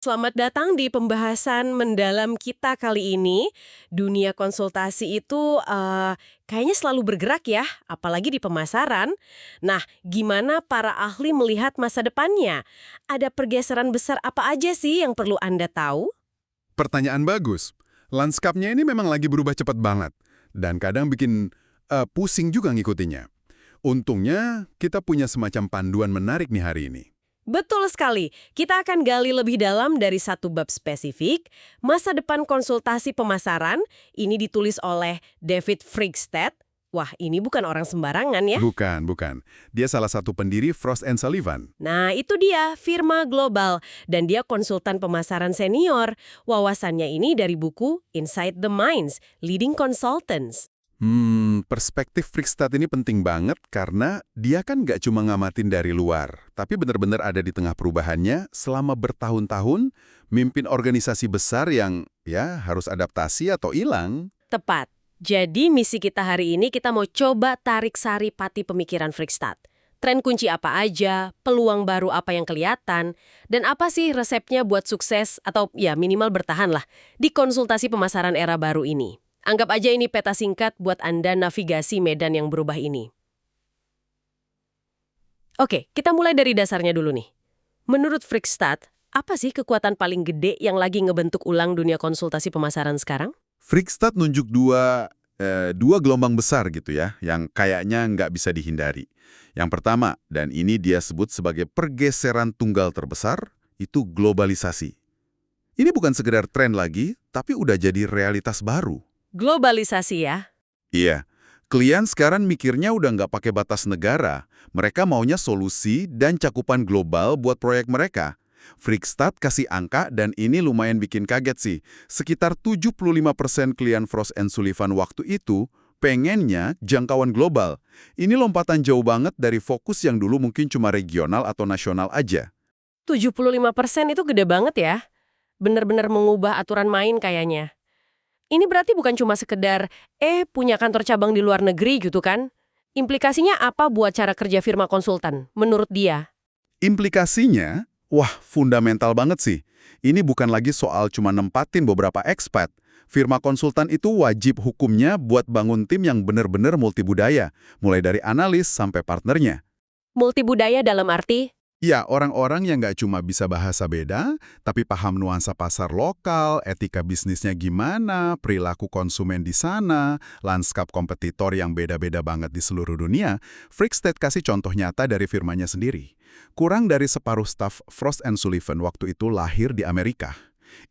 Selamat datang di pembahasan mendalam kita kali ini. Dunia konsultasi itu kayaknya selalu bergerak ya, apalagi di pemasaran. Nah, gimana para ahli melihat masa depannya? Ada pergeseran besar apa aja sih yang perlu Anda tahu? Pertanyaan bagus. Lanskapnya ini memang lagi berubah cepat banget. Dan kadang bikin pusing juga ngikutinnya. Untungnya, kita punya semacam panduan menarik nih hari ini. Betul sekali. Kita akan gali lebih dalam dari satu bab spesifik, masa depan konsultasi pemasaran. Ini ditulis oleh David Friedstedt. Wah, ini bukan orang sembarangan ya. Bukan. Dia salah satu pendiri Frost & Sullivan. Nah, itu dia, firma global. Dan dia konsultan pemasaran senior. Wawasannya ini dari buku Inside the Minds, Leading Consultants. Perspektif Friedstedt ini penting banget karena dia kan nggak cuma ngamatin dari luar, tapi benar-benar ada di tengah perubahannya selama bertahun-tahun, mimpin organisasi besar yang ya harus adaptasi atau hilang. Tepat. Jadi misi kita hari ini kita mau coba tarik sari pati pemikiran Friedstedt. Tren kunci apa aja, peluang baru apa yang kelihatan, dan apa sih resepnya buat sukses atau ya minimal bertahan lah di konsultasi pemasaran era baru ini. Anggap aja ini peta singkat buat Anda navigasi medan yang berubah ini. Oke, kita mulai dari dasarnya dulu nih. Menurut Friedstedt, apa sih kekuatan paling gede yang lagi ngebentuk ulang dunia konsultasi pemasaran sekarang? Friedstedt nunjuk dua gelombang besar gitu ya, yang kayaknya nggak bisa dihindari. Yang pertama, dan ini dia sebut sebagai pergeseran tunggal terbesar, itu globalisasi. Ini bukan sekedar tren lagi, tapi udah jadi realitas baru. Globalisasi ya. Iya, klien sekarang mikirnya udah nggak pakai batas negara. Mereka maunya solusi dan cakupan global buat proyek mereka. Friedstedt kasih angka dan ini lumayan bikin kaget sih. Sekitar 75% klien Frost & Sullivan waktu itu pengennya jangkauan global. Ini lompatan jauh banget dari fokus yang dulu mungkin cuma regional atau nasional aja. 75% itu gede banget ya. Bener-bener mengubah aturan main kayaknya. Ini berarti bukan cuma sekedar, punya kantor cabang di luar negeri gitu kan? Implikasinya apa buat cara kerja firma konsultan, menurut dia? Implikasinya, wah fundamental banget sih. Ini bukan lagi soal cuma nempatin beberapa expat. Firma konsultan itu wajib hukumnya buat bangun tim yang benar-benar multibudaya, mulai dari analis sampai partnernya. Multibudaya dalam arti? Ya, orang-orang yang nggak cuma bisa bahasa beda, tapi paham nuansa pasar lokal, etika bisnisnya gimana, perilaku konsumen di sana, lanskap kompetitor yang beda-beda banget di seluruh dunia. Friedstedt kasih contoh nyata dari firmanya sendiri. Kurang dari separuh staf Frost & Sullivan waktu itu lahir di Amerika.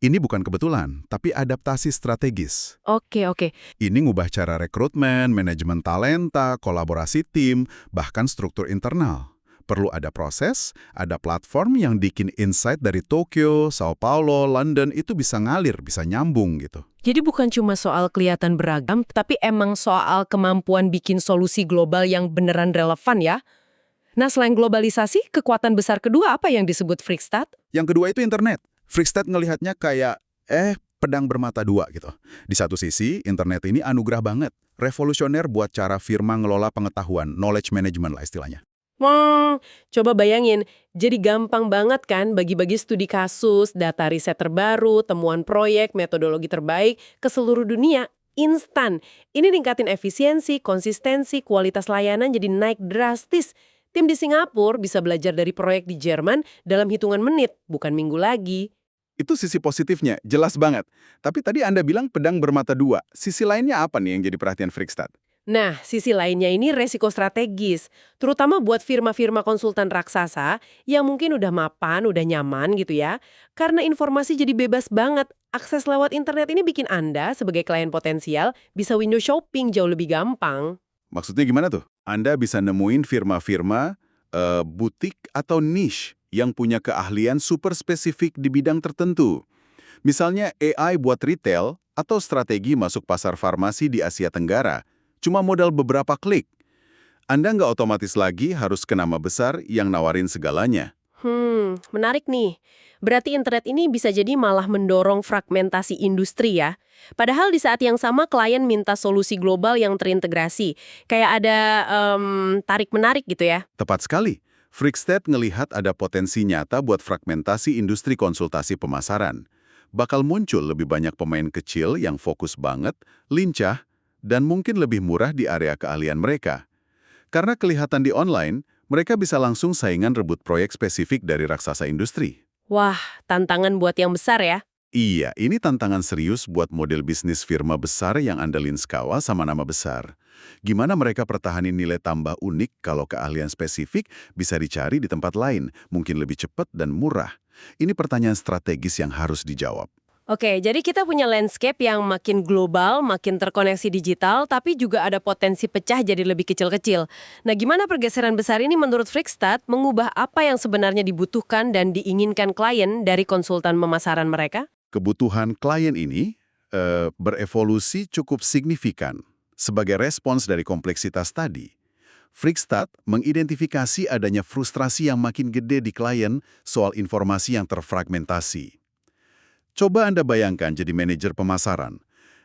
Ini bukan kebetulan, tapi adaptasi strategis. Oke. Ini ngubah cara rekrutmen, manajemen talenta, kolaborasi tim, bahkan struktur internal. Perlu ada proses, ada platform yang bikin insight dari Tokyo, Sao Paulo, London itu bisa ngalir, bisa nyambung gitu. Jadi bukan cuma soal kelihatan beragam, tapi emang soal kemampuan bikin solusi global yang beneran relevan ya? Nah, selain globalisasi, kekuatan besar kedua apa yang disebut Friedstedt? Yang kedua itu internet. Friedstedt ngelihatnya kayak, pedang bermata dua gitu. Di satu sisi, internet ini anugerah banget. Revolusioner buat cara firma ngelola pengetahuan, knowledge management lah istilahnya. Coba bayangin, jadi gampang banget kan bagi-bagi studi kasus, data riset terbaru, temuan proyek, metodologi terbaik ke seluruh dunia, instan. Ini ningkatin efisiensi, konsistensi, kualitas layanan jadi naik drastis. Tim di Singapura bisa belajar dari proyek di Jerman dalam hitungan menit, bukan minggu lagi. Itu sisi positifnya, jelas banget. Tapi tadi Anda bilang pedang bermata dua. Sisi lainnya apa nih yang jadi perhatian Friedstedt? Nah, sisi lainnya ini resiko strategis, terutama buat firma-firma konsultan raksasa yang mungkin udah mapan, udah nyaman gitu ya. Karena informasi jadi bebas banget, akses lewat internet ini bikin Anda sebagai klien potensial bisa window shopping jauh lebih gampang. Maksudnya gimana tuh? Anda bisa nemuin firma-firma, butik atau niche yang punya keahlian super spesifik di bidang tertentu. Misalnya AI buat retail atau strategi masuk pasar farmasi di Asia Tenggara. Cuma modal beberapa klik. Anda nggak otomatis lagi harus ke nama besar yang nawarin segalanya. Menarik nih. Berarti internet ini bisa jadi malah mendorong fragmentasi industri ya. Padahal di saat yang sama klien minta solusi global yang terintegrasi. Kayak ada tarik-menarik gitu ya. Tepat sekali. Frickstead ngelihat ada potensi nyata buat fragmentasi industri konsultasi pemasaran. Bakal muncul lebih banyak pemain kecil yang fokus banget, lincah, dan mungkin lebih murah di area keahlian mereka. Karena kelihatan di online, mereka bisa langsung saingan rebut proyek spesifik dari raksasa industri. Wah, tantangan buat yang besar ya. Iya, ini tantangan serius buat model bisnis firma besar yang andalin skala sama nama besar. Gimana mereka pertahanin nilai tambah unik kalau keahlian spesifik bisa dicari di tempat lain, mungkin lebih cepat dan murah? Ini pertanyaan strategis yang harus dijawab. Oke, jadi kita punya landscape yang makin global, makin terkoneksi digital, tapi juga ada potensi pecah jadi lebih kecil-kecil. Nah, gimana pergeseran besar ini menurut Frickstead mengubah apa yang sebenarnya dibutuhkan dan diinginkan klien dari konsultan pemasaran mereka? Kebutuhan klien ini berevolusi cukup signifikan. Sebagai respons dari kompleksitas tadi, Frickstead mengidentifikasi adanya frustrasi yang makin gede di klien soal informasi yang terfragmentasi. Coba Anda bayangkan jadi manajer pemasaran,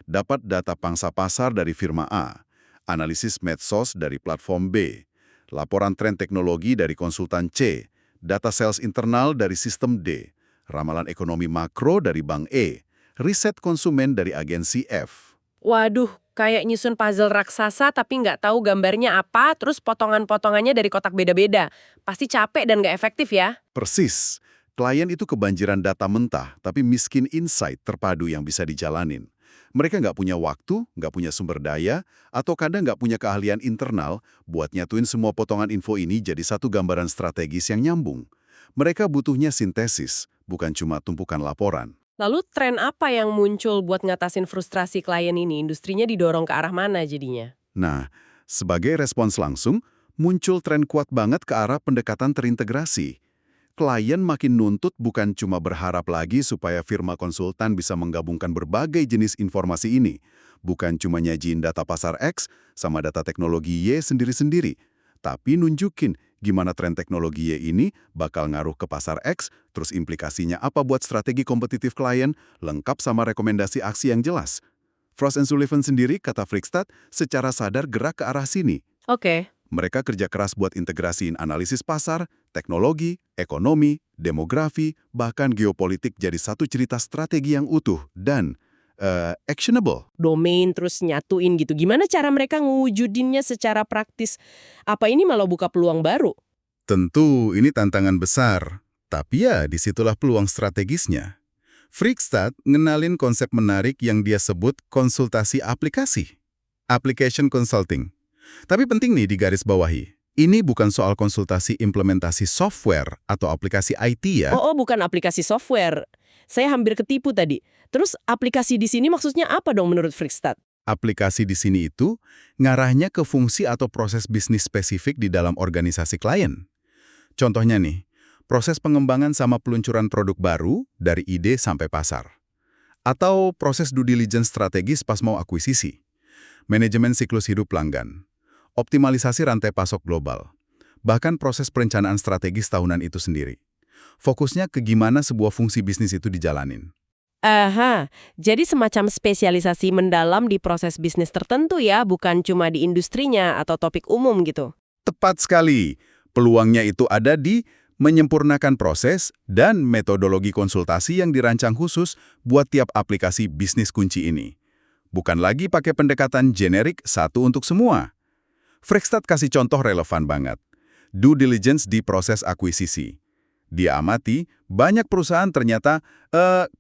dapat data pangsa pasar dari firma A, analisis medsos dari platform B, laporan tren teknologi dari konsultan C, data sales internal dari sistem D, ramalan ekonomi makro dari bank E, riset konsumen dari agensi F. Waduh, kayak nyusun puzzle raksasa tapi nggak tahu gambarnya apa, terus potongan-potongannya dari kotak beda-beda. Pasti capek dan nggak efektif ya. Persis. Klien itu kebanjiran data mentah, tapi miskin insight terpadu yang bisa dijalanin. Mereka nggak punya waktu, nggak punya sumber daya, atau kadang nggak punya keahlian internal buat nyatuin semua potongan info ini jadi satu gambaran strategis yang nyambung. Mereka butuhnya sintesis, bukan cuma tumpukan laporan. Lalu tren apa yang muncul buat ngatasin frustrasi klien ini? Industrinya didorong ke arah mana jadinya? Nah, sebagai respons langsung, muncul tren kuat banget ke arah pendekatan terintegrasi. Klien makin nuntut bukan cuma berharap lagi supaya firma konsultan bisa menggabungkan berbagai jenis informasi ini. Bukan cuma nyajiin data pasar X sama data teknologi Y sendiri-sendiri. Tapi nunjukin gimana tren teknologi Y ini bakal ngaruh ke pasar X, terus implikasinya apa buat strategi kompetitif klien, lengkap sama rekomendasi aksi yang jelas. Frost & Sullivan sendiri, kata Frickstead, secara sadar gerak ke arah sini. Oke. Mereka kerja keras buat integrasiin analisis pasar, teknologi, ekonomi, demografi, bahkan geopolitik jadi satu cerita strategi yang utuh dan actionable. Domain terus nyatuin gitu. Gimana cara mereka ngewujudinnya secara praktis? Apa ini malah buka peluang baru? Tentu ini tantangan besar, tapi ya disitulah peluang strategisnya. Frickstead ngenalin konsep menarik yang dia sebut konsultasi aplikasi. Application consulting. Tapi penting nih digarisbawahi, ini bukan soal konsultasi implementasi software atau aplikasi IT ya. Oh, bukan aplikasi software. Saya hampir ketipu tadi. Terus aplikasi di sini maksudnya apa dong menurut Frickstead? Aplikasi di sini itu ngarahnya ke fungsi atau proses bisnis spesifik di dalam organisasi klien. Contohnya nih, proses pengembangan sama peluncuran produk baru dari ide sampai pasar. Atau proses due diligence strategis pas mau akuisisi. Manajemen siklus hidup pelanggan. Optimalisasi rantai pasok global. Bahkan proses perencanaan strategis tahunan itu sendiri. Fokusnya ke gimana sebuah fungsi bisnis itu dijalanin. Aha, jadi semacam spesialisasi mendalam di proses bisnis tertentu ya, bukan cuma di industrinya atau topik umum gitu. Tepat sekali. Peluangnya itu ada di menyempurnakan proses dan metodologi konsultasi yang dirancang khusus buat tiap aplikasi bisnis kunci ini. Bukan lagi pakai pendekatan generik satu untuk semua. Frickstead kasih contoh relevan banget. Due diligence di proses akuisisi. Dia amati, banyak perusahaan ternyata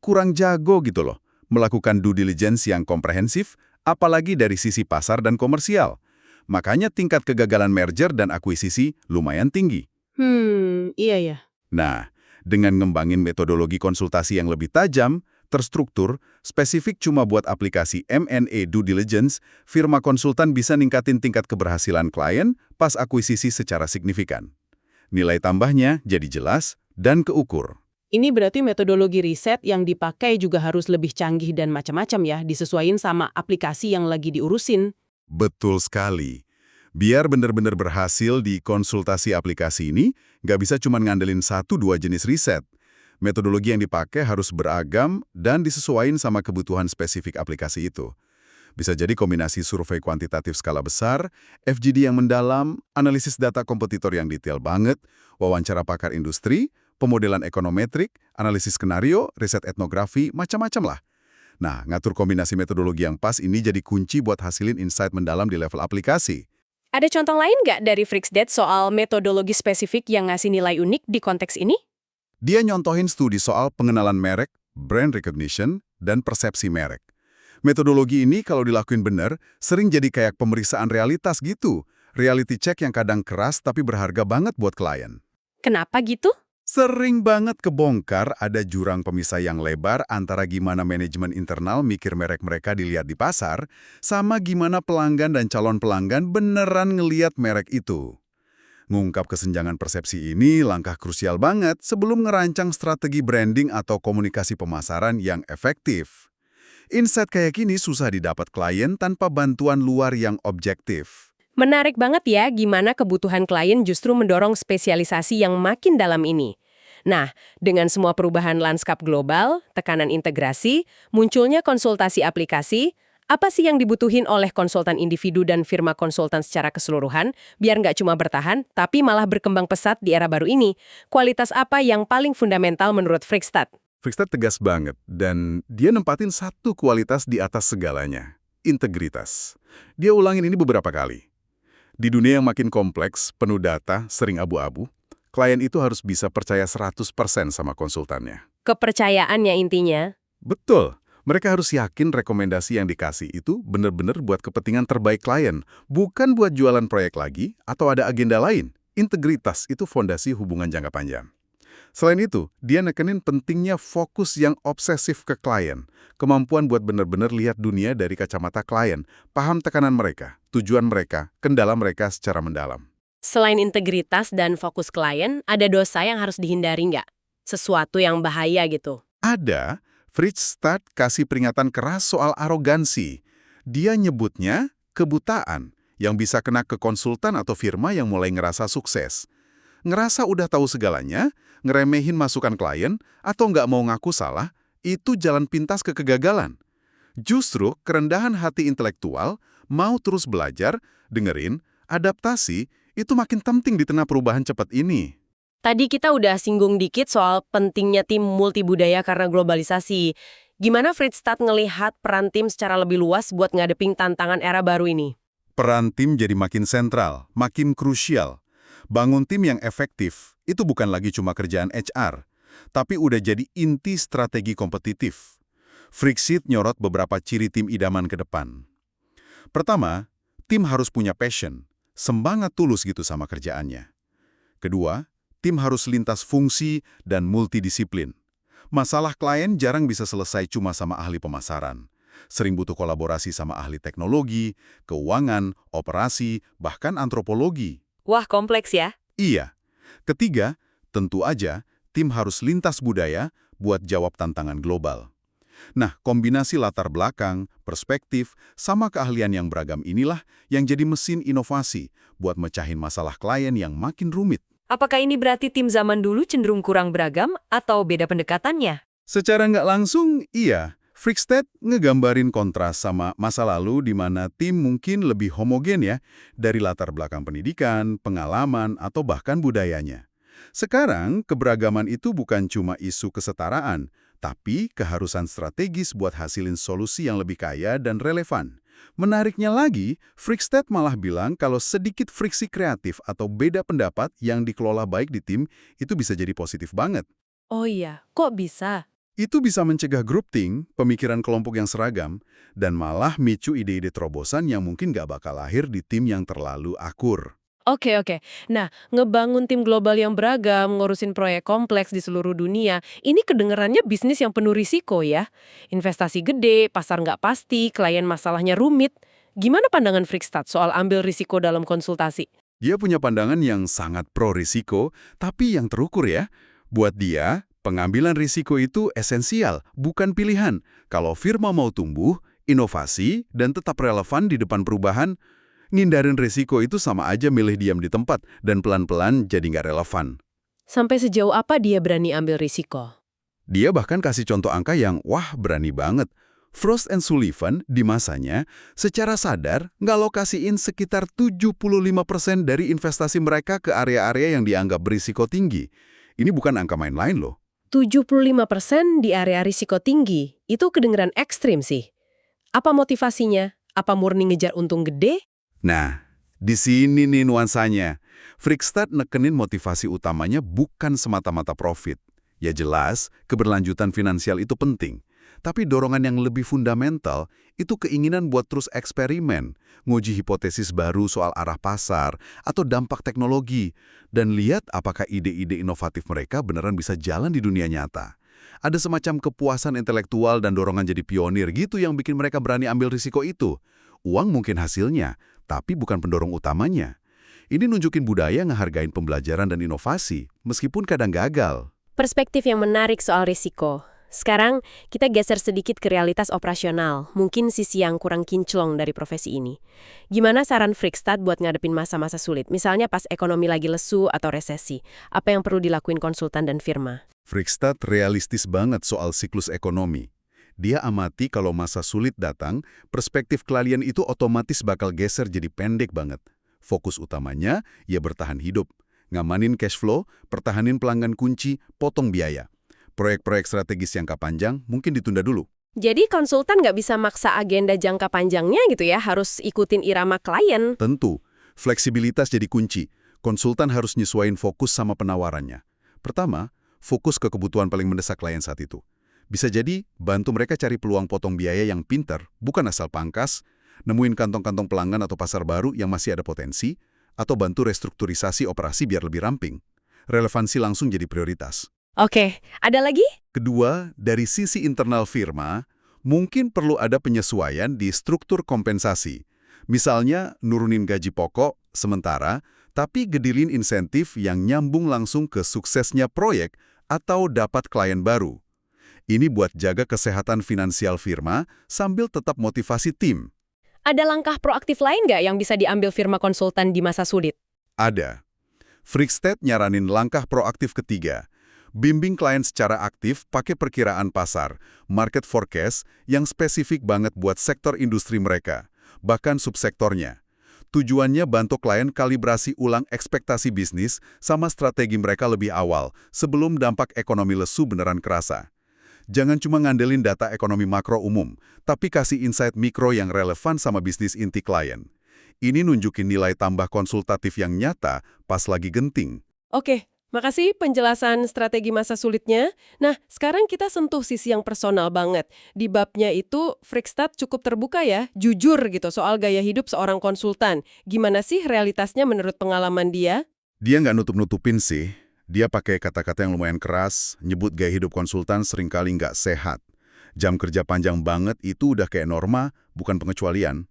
kurang jago gitu loh, melakukan due diligence yang komprehensif, apalagi dari sisi pasar dan komersial. Makanya tingkat kegagalan merger dan akuisisi lumayan tinggi. Iya ya. Nah, dengan ngembangin metodologi konsultasi yang lebih tajam, terstruktur, spesifik cuma buat aplikasi M&A due diligence, firma konsultan bisa ningkatin tingkat keberhasilan klien pas akuisisi secara signifikan. Nilai tambahnya jadi jelas dan keukur. Ini berarti metodologi riset yang dipakai juga harus lebih canggih dan macam-macam ya, disesuaikan sama aplikasi yang lagi diurusin. Betul sekali. Biar benar-benar berhasil di konsultasi aplikasi ini, nggak bisa cuma ngandelin 1-2 jenis riset. Metodologi yang dipakai harus beragam dan disesuaikan sama kebutuhan spesifik aplikasi itu. Bisa jadi kombinasi survei kuantitatif skala besar, FGD yang mendalam, analisis data kompetitor yang detail banget, wawancara pakar industri, pemodelan ekonometrik, analisis skenario, riset etnografi, macam-macam lah. Nah, ngatur kombinasi metodologi yang pas ini jadi kunci buat hasilin insight mendalam di level aplikasi. Ada contoh lain nggak dari Friksdet soal metodologi spesifik yang ngasih nilai unik di konteks ini? Dia nyontohin studi soal pengenalan merek, brand recognition, dan persepsi merek. Metodologi ini kalau dilakuin benar, sering jadi kayak pemeriksaan realitas gitu. Reality check yang kadang keras tapi berharga banget buat klien. Kenapa gitu? Sering banget kebongkar ada jurang pemisah yang lebar antara gimana manajemen internal mikir merek mereka dilihat di pasar, sama gimana pelanggan dan calon pelanggan beneran ngeliat merek itu. Ngungkap kesenjangan persepsi ini langkah krusial banget sebelum ngerancang strategi branding atau komunikasi pemasaran yang efektif. Insight kayak gini susah didapat klien tanpa bantuan luar yang objektif. Menarik banget ya gimana kebutuhan klien justru mendorong spesialisasi yang makin dalam ini. Nah, dengan semua perubahan lanskap global, tekanan integrasi, munculnya konsultasi aplikasi, apa sih yang dibutuhin oleh konsultan individu dan firma konsultan secara keseluruhan, biar nggak cuma bertahan, tapi malah berkembang pesat di era baru ini? Kualitas apa yang paling fundamental menurut Frikstat? Frikstat tegas banget, dan dia nempatin satu kualitas di atas segalanya, integritas. Dia ulangin ini beberapa kali. Di dunia yang makin kompleks, penuh data, sering abu-abu, klien itu harus bisa percaya 100% sama konsultannya. Kepercayaannya intinya. Betul. Mereka harus yakin rekomendasi yang dikasih itu benar-benar buat kepentingan terbaik klien, bukan buat jualan proyek lagi atau ada agenda lain. Integritas itu fondasi hubungan jangka panjang. Selain itu, dia nekenin pentingnya fokus yang obsesif ke klien, kemampuan buat benar-benar lihat dunia dari kacamata klien, paham tekanan mereka, tujuan mereka, kendala mereka secara mendalam. Selain integritas dan fokus klien, ada dosa yang harus dihindari nggak? Sesuatu yang bahaya gitu. Ada. Frikstat kasih peringatan keras soal arogansi. Dia nyebutnya kebutaan yang bisa kena ke konsultan atau firma yang mulai ngerasa sukses. Ngerasa udah tahu segalanya, ngeremehin masukan klien, atau nggak mau ngaku salah, itu jalan pintas ke kegagalan. Justru kerendahan hati intelektual, mau terus belajar, dengerin, adaptasi, itu makin penting di tengah perubahan cepat ini. Tadi kita udah singgung dikit soal pentingnya tim multibudaya karena globalisasi. Gimana Frikstat ngelihat peran tim secara lebih luas buat ngadepin tantangan era baru ini? Peran tim jadi makin sentral, makin krusial. Bangun tim yang efektif, itu bukan lagi cuma kerjaan HR, tapi udah jadi inti strategi kompetitif. Frikstat nyorot beberapa ciri tim idaman ke depan. Pertama, tim harus punya passion, semangat tulus gitu sama kerjaannya. Kedua, tim harus lintas fungsi dan multidisiplin. Masalah klien jarang bisa selesai cuma sama ahli pemasaran. Sering butuh kolaborasi sama ahli teknologi, keuangan, operasi, bahkan antropologi. Wah, kompleks ya. Iya. Ketiga, tentu aja tim harus lintas budaya buat jawab tantangan global. Nah, kombinasi latar belakang, perspektif, sama keahlian yang beragam inilah yang jadi mesin inovasi buat mecahin masalah klien yang makin rumit. Apakah ini berarti tim zaman dulu cenderung kurang beragam atau beda pendekatannya? Secara nggak langsung, iya. Frikstat ngegambarin kontras sama masa lalu di mana tim mungkin lebih homogen ya, dari latar belakang pendidikan, pengalaman, atau bahkan budayanya. Sekarang, keberagaman itu bukan cuma isu kesetaraan, tapi keharusan strategis buat hasilin solusi yang lebih kaya dan relevan. Menariknya lagi, Frikstat malah bilang kalau sedikit friksi kreatif atau beda pendapat yang dikelola baik di tim itu bisa jadi positif banget. Oh iya, kok bisa? Itu bisa mencegah groupthink, pemikiran kelompok yang seragam, dan malah micu ide-ide terobosan yang mungkin gak bakal lahir di tim yang terlalu akur. Oke. Nah, ngebangun tim global yang beragam, ngurusin proyek kompleks di seluruh dunia, ini kedengerannya bisnis yang penuh risiko ya. Investasi gede, pasar nggak pasti, klien masalahnya rumit. Gimana pandangan Frikstat soal ambil risiko dalam konsultasi? Dia punya pandangan yang sangat pro risiko, tapi yang terukur ya. Buat dia, pengambilan risiko itu esensial, bukan pilihan. Kalau firma mau tumbuh, inovasi, dan tetap relevan di depan perubahan, ngindarin risiko itu sama aja milih diam di tempat dan pelan-pelan jadi nggak relevan. Sampai sejauh apa dia berani ambil risiko? Dia bahkan kasih contoh angka yang, wah berani banget. Frost and Sullivan di masanya secara sadar ngalokasiin sekitar 75% dari investasi mereka ke area-area yang dianggap berisiko tinggi. Ini bukan angka main-main loh. 75% di area risiko tinggi, itu kedengeran ekstrim sih. Apa motivasinya? Apa murni ngejar untung gede? Nah, di sini nih nuansanya. Frickstad nekenin motivasi utamanya bukan semata-mata profit. Ya jelas, keberlanjutan finansial itu penting. Tapi dorongan yang lebih fundamental itu keinginan buat terus eksperimen, nguji hipotesis baru soal arah pasar atau dampak teknologi, dan lihat apakah ide-ide inovatif mereka beneran bisa jalan di dunia nyata. Ada semacam kepuasan intelektual dan dorongan jadi pionir gitu yang bikin mereka berani ambil risiko itu. Uang mungkin hasilnya, tapi bukan pendorong utamanya. Ini nunjukin budaya ngehargain pembelajaran dan inovasi, meskipun kadang gagal. Perspektif yang menarik soal risiko. Sekarang, kita geser sedikit ke realitas operasional, mungkin sisi yang kurang kinclong dari profesi ini. Gimana saran Frickstad buat ngadepin masa-masa sulit, misalnya pas ekonomi lagi lesu atau resesi? Apa yang perlu dilakuin konsultan dan firma? Frickstad realistis banget soal siklus ekonomi. Dia amati kalau masa sulit datang, perspektif klien itu otomatis bakal geser jadi pendek banget. Fokus utamanya, ya bertahan hidup. Ngamanin cash flow, pertahanin pelanggan kunci, potong biaya. Proyek-proyek strategis jangka panjang mungkin ditunda dulu. Jadi konsultan nggak bisa maksa agenda jangka panjangnya gitu ya, harus ikutin irama klien. Tentu, fleksibilitas jadi kunci. Konsultan harus nyesuaiin fokus sama penawarannya. Pertama, fokus ke kebutuhan paling mendesak klien saat itu. Bisa jadi, bantu mereka cari peluang potong biaya yang pintar, bukan asal pangkas, nemuin kantong-kantong pelanggan atau pasar baru yang masih ada potensi, atau bantu restrukturisasi operasi biar lebih ramping. Relevansi langsung jadi prioritas. Oke, ada lagi? Kedua, dari sisi internal firma, mungkin perlu ada penyesuaian di struktur kompensasi. Misalnya, nurunin gaji pokok sementara, tapi gedilin insentif yang nyambung langsung ke suksesnya proyek atau dapat klien baru. Ini buat jaga kesehatan finansial firma sambil tetap motivasi tim. Ada langkah proaktif lain nggak yang bisa diambil firma konsultan di masa sulit? Ada. Frickstad nyaranin langkah proaktif ketiga. Bimbing klien secara aktif pakai perkiraan pasar, market forecast yang spesifik banget buat sektor industri mereka, bahkan subsektornya. Tujuannya bantu klien kalibrasi ulang ekspektasi bisnis sama strategi mereka lebih awal, sebelum dampak ekonomi lesu beneran kerasa. Jangan cuma ngandelin data ekonomi makro umum, tapi kasih insight mikro yang relevan sama bisnis inti klien. Ini nunjukin nilai tambah konsultatif yang nyata pas lagi genting. Oke. Makasih penjelasan strategi masa sulitnya. Nah, sekarang kita sentuh sisi yang personal banget. Di babnya itu, Frickstad cukup terbuka ya, jujur gitu soal gaya hidup seorang konsultan. Gimana sih realitasnya menurut pengalaman dia? Dia nggak nutup-nutupin sih. Dia pakai kata-kata yang lumayan keras, nyebut gaya hidup konsultan seringkali nggak sehat. Jam kerja panjang banget itu udah kayak norma, bukan pengecualian.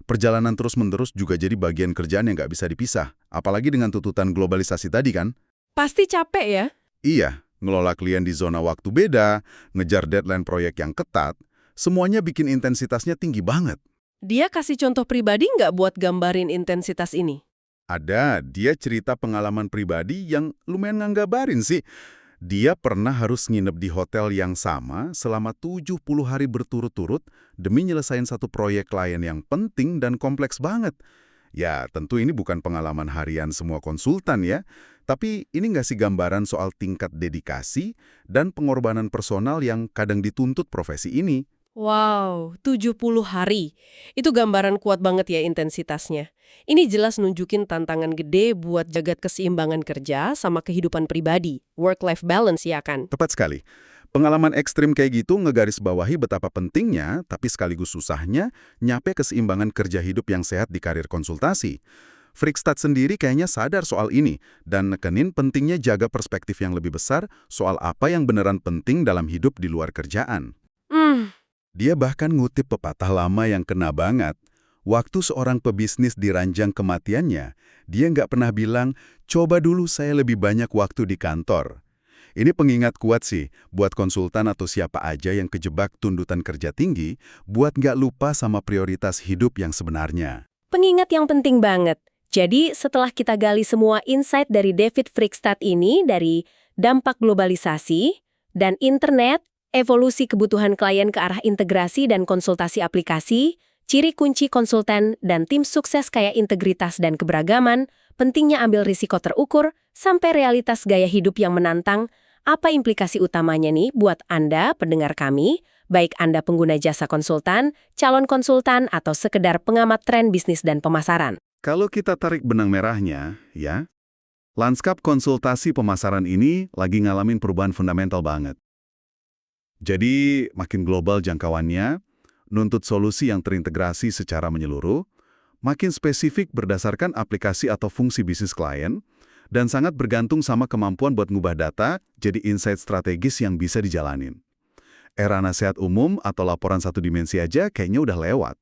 Perjalanan terus-menerus juga jadi bagian kerjaan yang nggak bisa dipisah. Apalagi dengan tuntutan globalisasi tadi kan. Pasti capek ya? Iya, ngelola klien di zona waktu beda, ngejar deadline proyek yang ketat, semuanya bikin intensitasnya tinggi banget. Dia kasih contoh pribadi nggak buat gambarin intensitas ini? Ada, dia cerita pengalaman pribadi yang lumayan nganggabarin sih. Dia pernah harus nginep di hotel yang sama selama 70 hari berturut-turut demi nyelesain satu proyek klien yang penting dan kompleks banget. Ya, tentu ini bukan pengalaman harian semua konsultan ya, tapi ini ngasih gambaran soal tingkat dedikasi dan pengorbanan personal yang kadang dituntut profesi ini. Wow, 70 hari. Itu gambaran kuat banget ya intensitasnya. Ini jelas nunjukin tantangan gede buat jaga keseimbangan kerja sama kehidupan pribadi. Work-life balance ya kan? Tepat sekali. Pengalaman ekstrim kayak gitu ngegarisbawahi betapa pentingnya, tapi sekaligus susahnya, nyampe keseimbangan kerja hidup yang sehat di karir konsultasi. Frickstad sendiri kayaknya sadar soal ini, dan nekenin pentingnya jaga perspektif yang lebih besar soal apa yang beneran penting dalam hidup di luar kerjaan. Dia bahkan ngutip pepatah lama yang kena banget. Waktu seorang pebisnis diranjang kematiannya, dia nggak pernah bilang, coba dulu saya lebih banyak waktu di kantor. Ini pengingat kuat sih, buat konsultan atau siapa aja yang kejebak tuntutan kerja tinggi, buat nggak lupa sama prioritas hidup yang sebenarnya. Pengingat yang penting banget. Jadi, setelah kita gali semua insight dari David Frickstad ini, dari dampak globalisasi dan internet, evolusi kebutuhan klien ke arah integrasi dan konsultasi aplikasi, ciri kunci konsultan dan tim sukses kayak integritas dan keberagaman, pentingnya ambil risiko terukur, sampai realitas gaya hidup yang menantang. Apa implikasi utamanya nih buat Anda, pendengar kami, baik Anda pengguna jasa konsultan, calon konsultan, atau sekedar pengamat tren bisnis dan pemasaran? Kalau kita tarik benang merahnya, ya, lanskap konsultasi pemasaran ini lagi ngalamin perubahan fundamental banget. Jadi, makin global jangkauannya, nuntut solusi yang terintegrasi secara menyeluruh, makin spesifik berdasarkan aplikasi atau fungsi bisnis klien, dan sangat bergantung sama kemampuan buat ngubah data jadi insight strategis yang bisa dijalanin. Era nasihat umum atau laporan satu dimensi aja kayaknya udah lewat.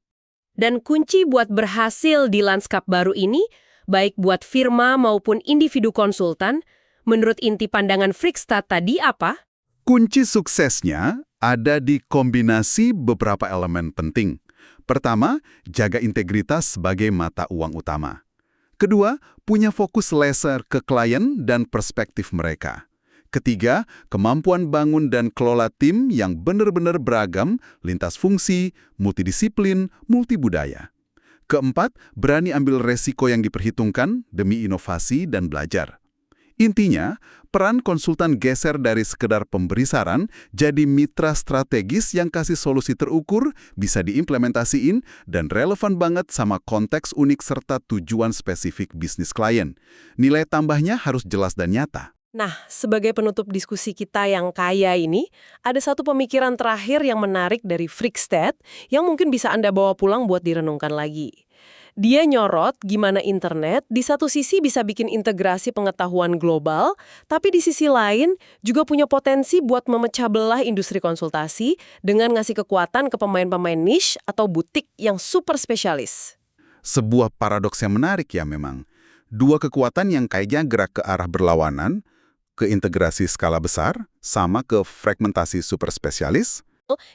Dan kunci buat berhasil di lanskap baru ini, baik buat firma maupun individu konsultan, menurut inti pandangan Frickstad tadi apa? Kunci suksesnya ada di kombinasi beberapa elemen penting. Pertama, jaga integritas sebagai mata uang utama. Kedua, punya fokus laser ke klien dan perspektif mereka. Ketiga, kemampuan bangun dan kelola tim yang benar-benar beragam, lintas fungsi, multidisiplin, multibudaya. Keempat, berani ambil resiko yang diperhitungkan demi inovasi dan belajar. Intinya, peran konsultan geser dari sekedar pemberi saran jadi mitra strategis yang kasih solusi terukur, bisa diimplementasiin, dan relevan banget sama konteks unik serta tujuan spesifik bisnis klien. Nilai tambahnya harus jelas dan nyata. Nah, sebagai penutup diskusi kita yang kaya ini, ada satu pemikiran terakhir yang menarik dari Frickstad yang mungkin bisa Anda bawa pulang buat direnungkan lagi. Dia nyorot gimana internet di satu sisi bisa bikin integrasi pengetahuan global, tapi di sisi lain juga punya potensi buat memecah belah industri konsultasi dengan ngasih kekuatan ke pemain-pemain niche atau butik yang super spesialis. Sebuah paradoks yang menarik ya memang. Dua kekuatan yang kayaknya gerak ke arah berlawanan, ke integrasi skala besar, sama ke fragmentasi super spesialis,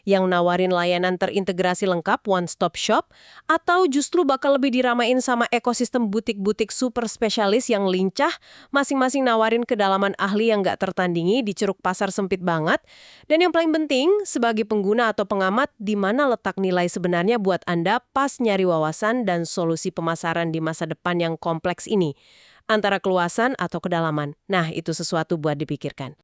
Yang nawarin layanan terintegrasi lengkap one-stop shop, atau justru bakal lebih diramain sama ekosistem butik-butik super spesialis yang lincah, masing-masing nawarin kedalaman ahli yang nggak tertandingi di ceruk pasar sempit banget. Dan yang paling penting, sebagai pengguna atau pengamat, di mana letak nilai sebenarnya buat Anda pas nyari wawasan dan solusi pemasaran di masa depan yang kompleks ini? Antara keluasan atau kedalaman. Nah, itu sesuatu buat dipikirkan.